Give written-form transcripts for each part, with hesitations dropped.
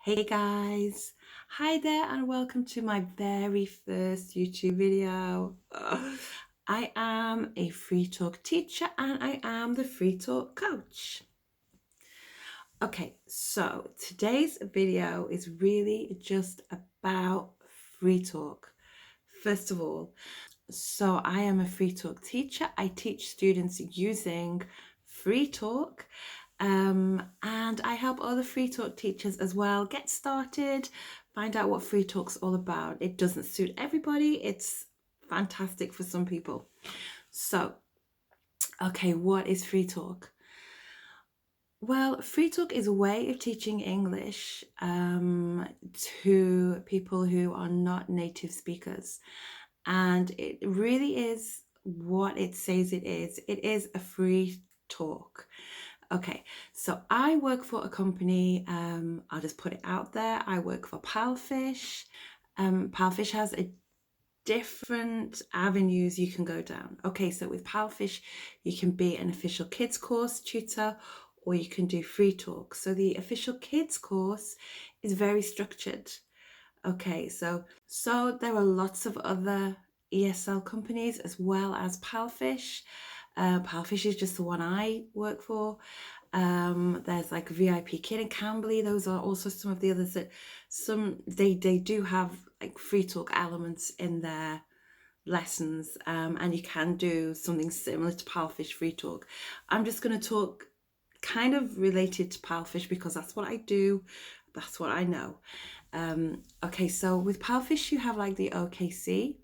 Hey guys, hi there and welcome to my very first YouTube video. I am a free talk teacher and I am the free talk coach. Okay, so today's video is really just about free talk. First of all, so I am a free talk teacher. I teach students using free talk. And I help other free talk teachers as well get started, find out what free talk's all about. It doesn't suit everybody. It's fantastic for some people. So, okay, what is free talk? Well, free talk is a way of teaching English to people who are not native speakers. And it really is what it says it is. It is a free talk. Okay, so I work for a company, I'll just put it out there. I work for Palfish. Palfish has a different avenues you can go down. Okay, so with Palfish, you can be an official kids course tutor or you can do free talk. So the official kids course is very structured. Okay, so there are lots of other ESL companies as well as Palfish. Palfish is just the one I work for. There's like VIP Kid and Cambly. Those are also some of the others that they do have like free talk elements in their lessons, and you can do something similar to Palfish free talk. I'm just going to talk kind of related to Palfish because that's what I do, that's what I know. Okay, so with Palfish you have like the OKC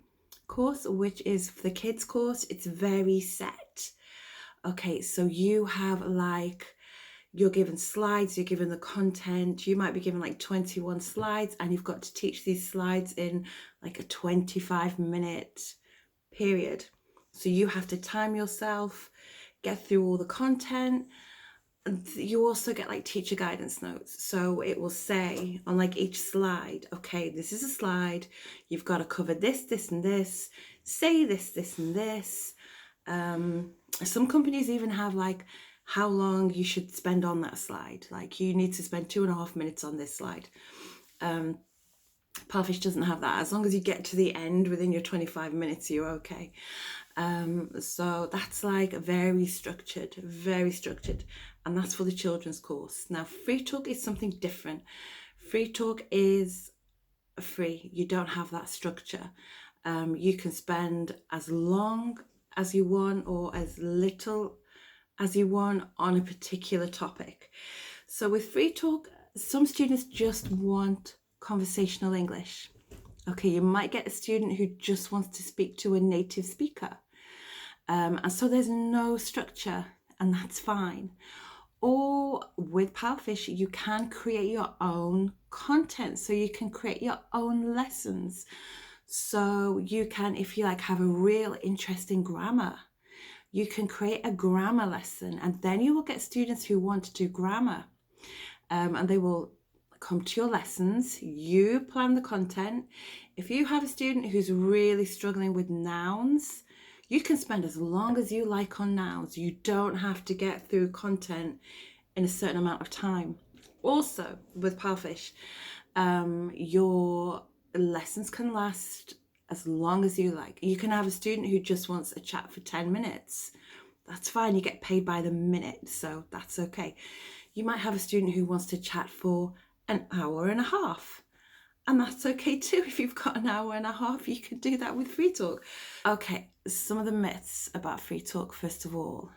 course, which is for the kids course. It's very set. Okay, so you have like, you're given slides, you're given the content, you might be given like 21 slides and you've got to teach these slides in like a 25-minute period. So you have to time yourself, get through all the content. And you also get like teacher guidance notes. So it will say on like each slide, okay, this is a slide, you've got to cover this, this and this, say this, this and this. Some companies even have like how long you should spend on that slide. Like you need to spend 2.5 minutes on this slide. Palfish doesn't have that. As long as you get to the end within your 25 minutes, you're okay. So that's like very structured, and that's for the children's course. Now, free talk is something different. Free talk is free. You don't have that structure. You can spend as long as you want or as little as you want on a particular topic. So with free talk, some students just want conversational English. Okay, you might get a student who just wants to speak to a native speaker. And so there's no structure, and that's fine. Or with Palfish, you can create your own content. So you can create your own lessons. So you can, if you like, have a real interesting grammar, you can create a grammar lesson, and then you will get students who want to do grammar, and they will come to your lessons. You plan the content. If you have a student who's really struggling with nouns, you can spend as long as you like on nouns. You don't have to get through content in a certain amount of time. Also, with Palfish, your lessons can last as long as you like. You can have a student who just wants a chat for 10 minutes. That's fine. You get paid by the minute, so that's okay. You might have a student who wants to chat for an hour and a half. And that's okay too. If you've got an hour and a half, you can do that with free talk. Okay, some of the myths about free talk. First of all,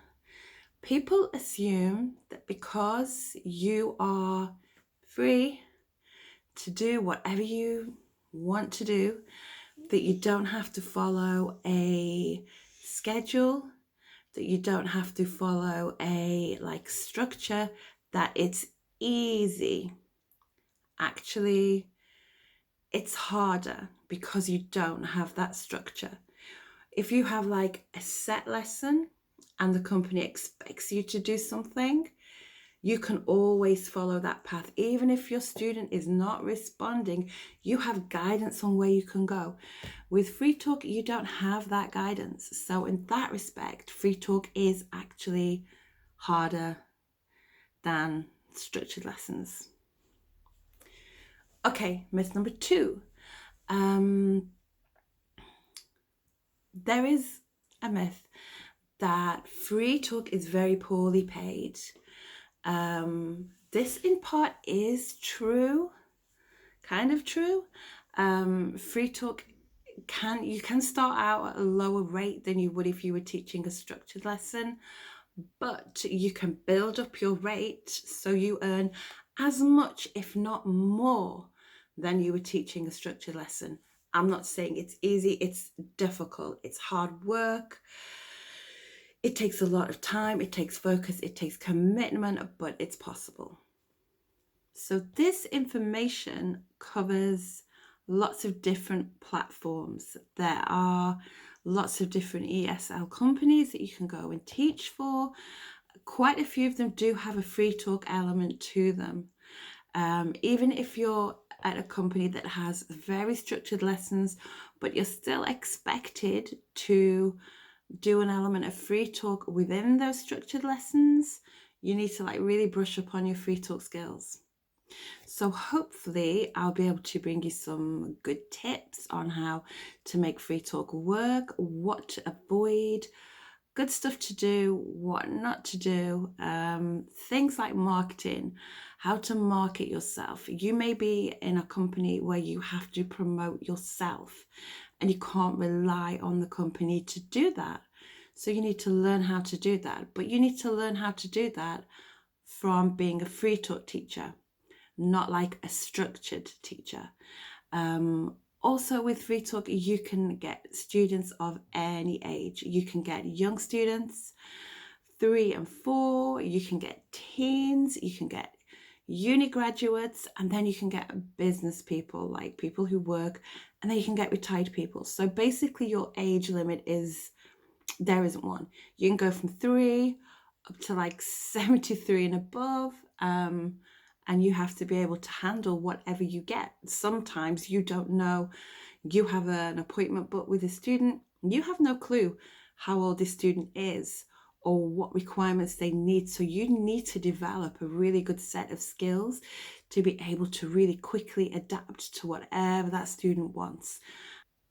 people assume that because you are free to do whatever you want to do, that you don't have to follow a schedule, that you don't have to follow a like structure, that it's easy. Actually, it's harder because you don't have that structure. If you have like a set lesson and the company expects you to do something, you can always follow that path. Even if your student is not responding, you have guidance on where you can go. With free talk, you don't have that guidance. So in that respect, free talk is actually harder than structured lessons. Okay, myth number 2. There is a myth that free talk is very poorly paid. This in part is true, kind of true. Free talk you can start out at a lower rate than you would if you were teaching a structured lesson, but you can build up your rate so you earn as much, if not more, than you were teaching a structured lesson. I'm not saying it's easy, it's difficult, it's hard work. It takes a lot of time, it takes focus, it takes commitment, but it's possible. So this information covers lots of different platforms. There are lots of different ESL companies that you can go and teach for. Quite a few of them do have a free talk element to them. Even if you're at a company that has very structured lessons, but you're still expected to do an element of free talk within those structured lessons, you need to really brush up on your free talk skills. So hopefully I'll be able to bring you some good tips on how to make free talk work, what to avoid, good stuff to do, what not to do, things like marketing, how to market yourself. You may be in a company where you have to promote yourself and you can't rely on the company to do that. So you need to learn how to do that, but you need to learn how to do that from being a free talk teacher, not like a structured teacher. Also with free talk, you can get students of any age. You can get young students, 3 and 4, you can get teens, you can get uni graduates, and then you can get business people, like people who work, and then you can get retired people. So basically your age limit there isn't one. You can go from 3 up to 73 and above, and you have to be able to handle whatever you get. Sometimes you don't know, you have an appointment booked with a student, you have no clue how old this student is or what requirements they need. So you need to develop a really good set of skills to be able to really quickly adapt to whatever that student wants.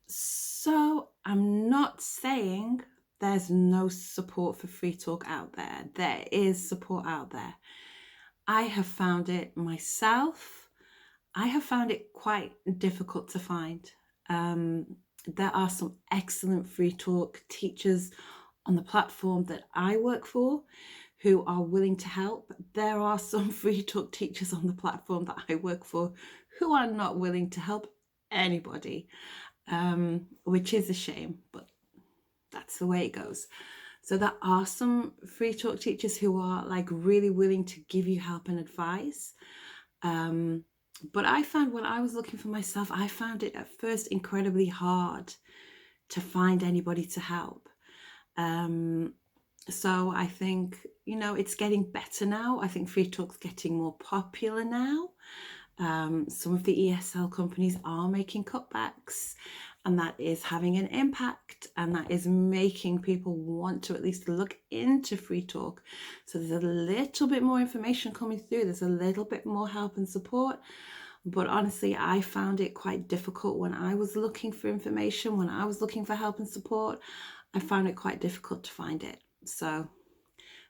So I'm not saying there's no support for free talk out there. There is support out there. I have found it myself. I have found it quite difficult to find. There are some excellent free talk teachers on the platform that I work for who are willing to help. There are some free talk teachers on the platform that I work for who are not willing to help anybody, which is a shame, but that's the way it goes. So there are some free talk teachers who are really willing to give you help and advice. But I found when I was looking for myself, I found it at first incredibly hard to find anybody to help. So I think, it's getting better now. I think free talk's getting more popular now. Some of the ESL companies are making cutbacks, and that is having an impact, and that is making people want to at least look into free talk. So there's a little bit more information coming through, there's a little bit more help and support. But honestly, I found it quite difficult when I was looking for information, when I was looking for help and support. I found it quite difficult to find it. So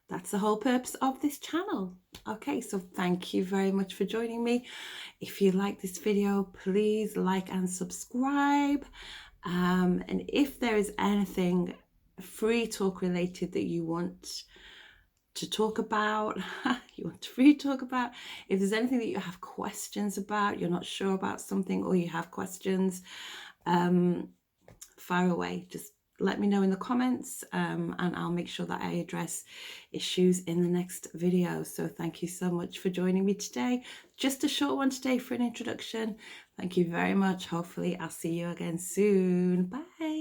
that's the whole purpose of this channel. Okay, so thank you very much for joining me. If you like this video, please like and subscribe. And if there is anything free talk related that you want to talk about, if there's anything that you have questions about, you're not sure about something, or you have questions, fire away. Just let me know in the comments, and I'll make sure that I address issues in the next video. So thank you so much for joining me today. Just a short one today for an introduction. Thank you very much. Hopefully I'll see you again soon. Bye.